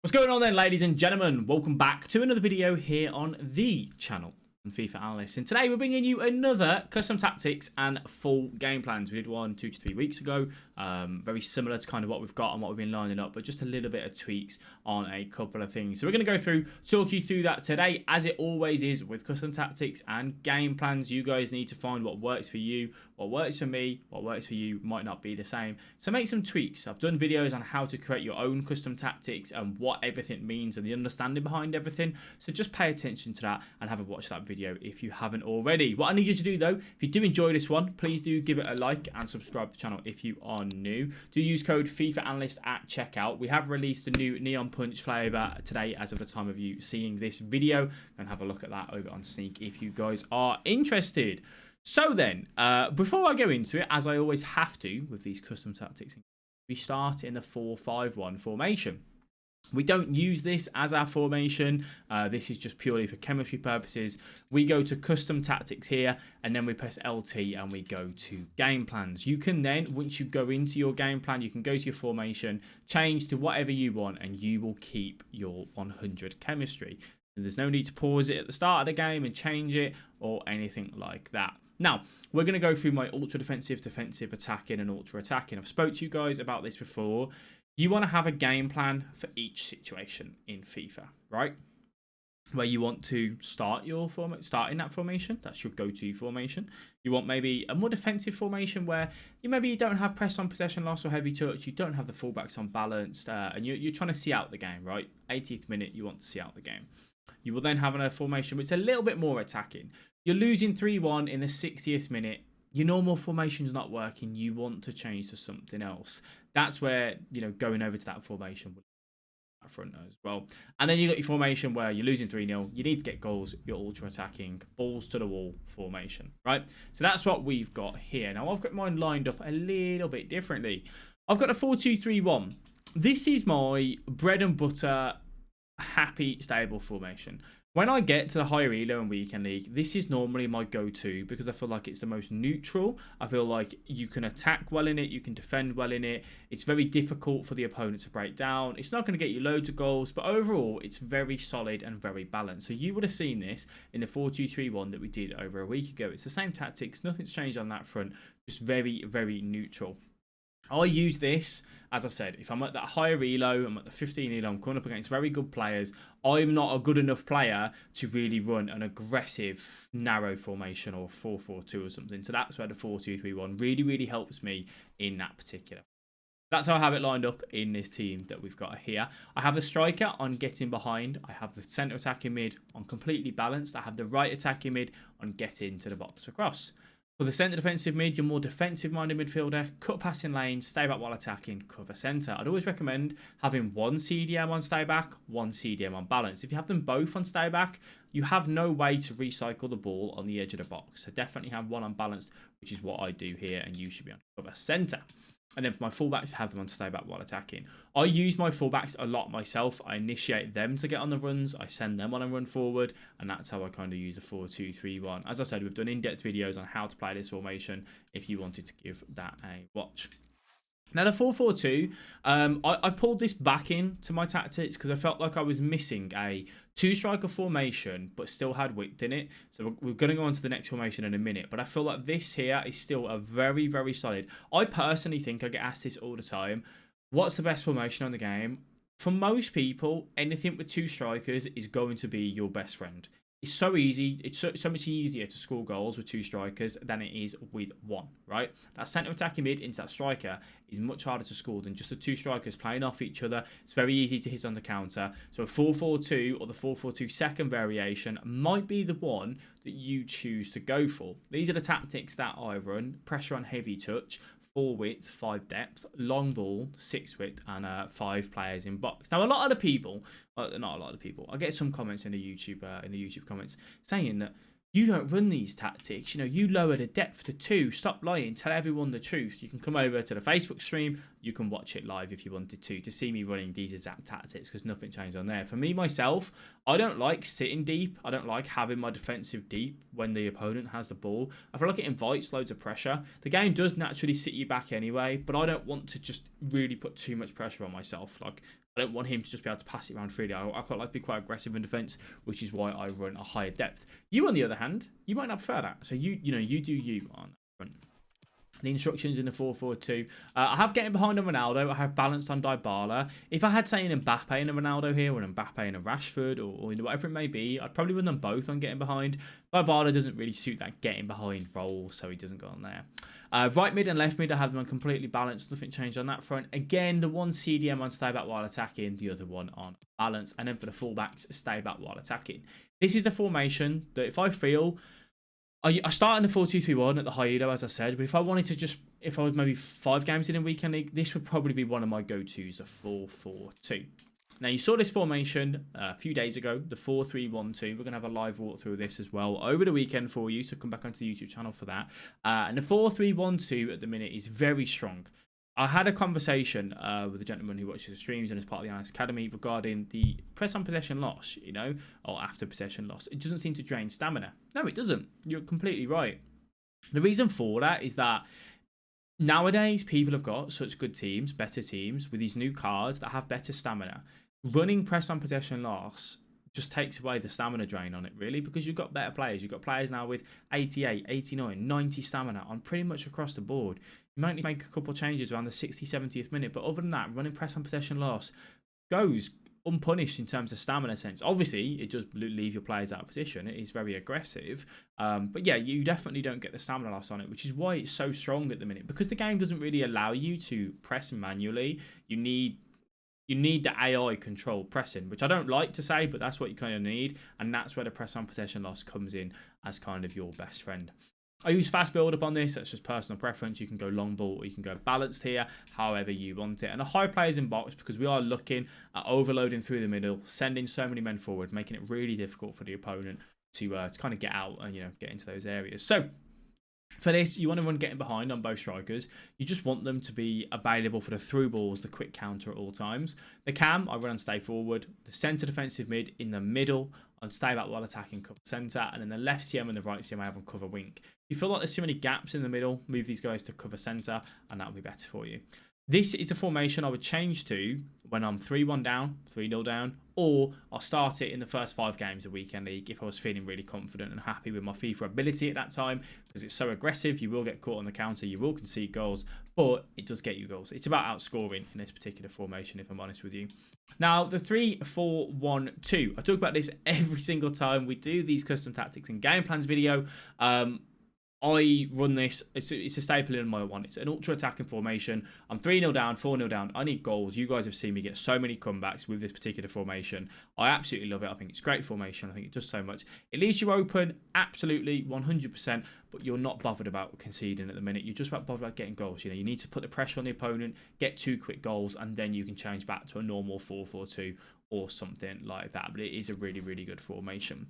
What's going on then, ladies and gentlemen? Welcome back to another video here on the channel on FIFA Analyst. And today we're bringing you another custom tactics and full game plans. We did one 2 to 3 weeks ago. Very similar to kind of what we've got and what we've been lining up, but just a little bit of tweaks on a couple of things. So we're going to go through, talk you through that today, as it always is with custom tactics and game plans. You guys need to find what works for you. What works for me, what works for you might not be the same. So make some tweaks. I've done videos on how to create your own custom tactics and what everything means and the understanding behind everything. So just pay attention to that and have a watch that video if you haven't already. What I need you to do though, if you do enjoy this one, please do give it a like and subscribe to the channel if you are new. Do use code FIFA Analyst at checkout. We have released the new Neon Punch flavor today as of the time of you seeing this video. And have a look at that over on Sneak if you guys are interested. So then, before I go into it, as I always have to with these custom tactics, we start in the 4-5-1 formation. We don't use this as our formation. This is just purely for chemistry purposes. We go to custom tactics here, and then we press LT and we go to game plans. You can then, once you go into your game plan, you can go to your formation, change to whatever you want, and you will keep your 100 chemistry. And there's no need to pause it at the start of the game and change it or anything like that. Now, we're going to go through my ultra defensive, defensive, attacking, and ultra attacking. I've spoke to you guys about this before. You want to have a game plan for each situation in FIFA, right? Where you want to start your start in that formation. That's your go-to formation. You want maybe a more defensive formation where you don't have press on possession loss or heavy touch. You don't have the fullbacks unbalanced, and you're trying to see out the game, right? 80th minute, you want to see out the game. You will then have a formation which is a little bit more attacking. You're losing 3-1 in the 60th minute. Your normal formation's not working. You want to change to something else. That's where, going over to that formation will up front as well. And then you got your formation where you're losing 3-0. You need to get goals. You're ultra attacking, balls to the wall formation, right? So that's what we've got here. Now I've got mine lined up a little bit differently. I've got a 4-2-3-1. This is my bread and butter happy stable formation. When I get to the higher elo and weekend league, this is normally my go-to because I feel like it's the most neutral. I feel like you can attack well in it, you can defend well in it. It's very difficult for the opponent to break down. It's not going to get you loads of goals, but overall it's very solid and very balanced. So you would have seen this in the 4-2-3-1 that we did over a week ago. It's the same tactics, nothing's changed on that front, just very, very neutral. I use this, as I said, if I'm at that higher elo, I'm at the 15 elo, I'm coming up against very good players. I'm not a good enough player to really run an aggressive, narrow formation or 4-4-2 or something. So that's where the 4-2-3-1 really, really helps me in that particular. That's how I have it lined up in this team that we've got here. I have the striker on getting behind. I have the centre attacking mid on completely balanced. I have the right attacking mid on getting to the box for cross. For the centre defensive mid, you're more defensive-minded midfielder, cut passing lanes, stay back while attacking, cover centre. I'd always recommend having one CDM on stay back, one CDM on balance. If you have them both on stay back, you have no way to recycle the ball on the edge of the box. So definitely have one unbalanced, which is what I do here, and you should be on cover centre. And then for my fullbacks, have them on stay back while attacking. I use my fullbacks a lot myself. I initiate them to get on the runs. I send them on a run forward. And that's how I kind of use a 4-2-3-1. As I said, we've done in-depth videos on how to play this formation if you wanted to give that a watch. Now the 4-4-2, I pulled this back into my tactics because I felt like I was missing a two-striker formation but still had width in it. So we're going to go on to the next formation in a minute, but I feel like this here is still a very, very solid. I personally think I get asked this all the time. What's the best formation on the game? For most people, anything with two strikers is going to be your best friend. It's so easy. It's so much easier to score goals with two strikers than it is with one, right? That centre attacking mid into that striker is much harder to score than just the two strikers playing off each other. It's very easy to hit on the counter. So a 4-4-2 or the 4-4-2 second variation might be the one that you choose to go for. These are the tactics that I run. Pressure on heavy touch, 4 width, 5 depth, long ball, 6 width, and 5 players in box. Now, a lot of the people, not a lot of people, I get some comments in the YouTube comments saying that you don't run these tactics. You lower the depth to 2. Stop lying. Tell everyone the truth. You can come over to the Facebook stream. You can watch it live if you wanted to see me running these exact tactics because nothing changed on there. For me, myself, I don't like sitting deep. I don't like having my defensive deep when the opponent has the ball. I feel like it invites loads of pressure. The game does naturally sit you back anyway, but I don't want to just really put too much pressure on myself. Like, I don't want him to just be able to pass it around freely. I quite like to be quite aggressive in defense, which is why I run a higher depth. You, on the other hand, you might not prefer that. So you do you on that front. The instructions in the 4-4-2. I have getting behind on Ronaldo. I have balanced on Dybala. If I had, say, an Mbappe and a Ronaldo here, or an Mbappe and a Rashford, or whatever it may be, I'd probably run them both on getting behind. Dybala doesn't really suit that getting behind role, so he doesn't go on there. Right mid and left mid, I have them completely balanced. Nothing changed on that front. Again, the one CDM on stay back while attacking, the other one on balance. And then for the fullbacks, stay back while attacking. This is the formation that if I feel... I start in the 4-2-3-1 at the Haido, as I said, but if I wanted to just, if I was maybe 5 games in a weekend league, this would probably be one of my go-tos, a 4-4-2. Now, you saw this formation a few days ago, the 4-3-1-2. We're going to have a live walkthrough of this as well over the weekend for you, so come back onto the YouTube channel for that. And the 4-3-1-2 at the minute is very strong. I had a conversation with a gentleman who watches the streams and is part of the Analyst Academy regarding the press on possession loss, or after possession loss. It doesn't seem to drain stamina. No, it doesn't. You're completely right. The reason for that is that nowadays people have got such good teams, better teams, with these new cards that have better stamina. Running press on possession loss just takes away the stamina drain on it, really, because you've got better players. You've got players now with 88, 89, 90 stamina on pretty much across the board. You might need to make a couple of changes around the 60th, 70th minute, but other than that, running press on possession loss goes unpunished in terms of stamina sense. Obviously, it does leave your players out of position. It is very aggressive. But yeah, you definitely don't get the stamina loss on it, which is why it's so strong at the minute, because the game doesn't really allow you to press manually. You need the AI control pressing, which I don't like to say, but that's what you kind of need. And that's where the press on possession loss comes in as kind of your best friend. I use fast build up on this. That's just personal preference. You can go long ball or you can go balanced here, however you want it. And a high players in box, because we are looking at overloading through the middle, sending so many men forward, making it really difficult for the opponent to kind of get out and get into those areas. So for this, you want to run getting behind on both strikers. You just want them to be available for the through balls, the quick counter at all times. The cam, I run on stay forward. The centre defensive mid in the middle on stay back while attacking, cover centre. And then the left CM and the right CM I have on cover wing. If you feel like there's too many gaps in the middle, move these guys to cover centre and that'll be better for you. This is a formation I would change to when I'm 3-1 down, 3-0 down, or I'll start it in the first 5 games of Weekend League if I was feeling really confident and happy with my FIFA ability at that time, because it's so aggressive. You will get caught on the counter, you will concede goals, but it does get you goals. It's about outscoring in this particular formation, if I'm honest with you. Now, the 3-4-1-2, I talk about this every single time we do these custom tactics and game plans video. I run this, it's a staple in my one. It's an ultra attacking formation. I'm 3-0 down, 4-0 down. I need goals. You guys have seen me get so many comebacks with this particular formation. I absolutely love it. I think it's a great formation. I think it does so much. It leaves you open, absolutely, 100%, but you're not bothered about conceding at the minute. You're just bothered about getting goals. You need to put the pressure on the opponent, get 2 quick goals, and then you can change back to a normal 4-4-2 or something like that. But it is a really, really good formation.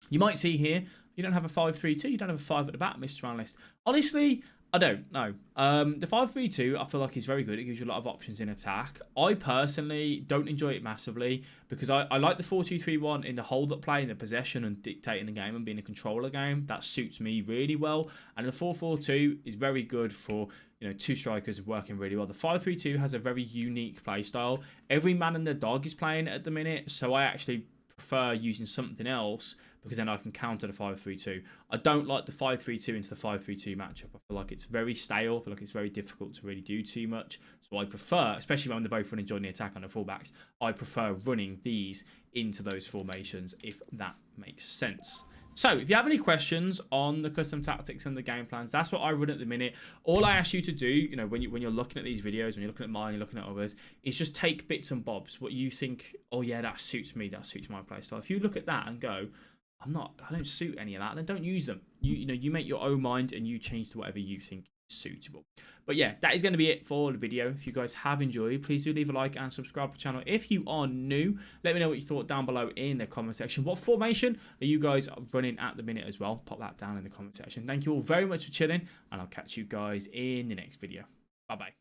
You might see here, you don't have a 5-3-2, you don't have a 5 at the back, Mr. Analyst. Honestly, I don't know. The 5-3-2, I feel like is very good. It gives you a lot of options in attack. I personally don't enjoy it massively because I like the 4-2-3-1 in the hold-up play, in the possession and dictating the game and being a controller game. That suits me really well. And the 4-4-2 is very good for 2 strikers working really well. The 5-3-2 has a very unique play style. Every man and their dog is playing at the minute, so I actually prefer using something else because then I can counter the 5-3-2. I don't like the 5-3-2 into the 5-3-2 matchup. I feel like it's very stale. I feel like it's very difficult to really do too much. So I prefer, especially when they're both running joining the attack on the fullbacks, I prefer running these into those formations, if that makes sense. So if you have any questions on the custom tactics and the game plans, that's what I run at the minute. All I ask you to do, when you're looking at these videos, when you're looking at mine, you're looking at others, is just take bits and bobs. What you think, oh yeah, that suits me, that suits my playstyle. If you look at that and go, I don't suit any of that, then don't use them. You make your own mind and you change to whatever you think is suitable. But yeah, that is going to be it for the video. If you guys have enjoyed, please do leave a like and subscribe to the channel. If you are new, let me know what you thought down below in the comment section. What formation are you guys running at the minute as well? Pop that down in the comment section. Thank you all very much for chilling, and I'll catch you guys in the next video. Bye bye.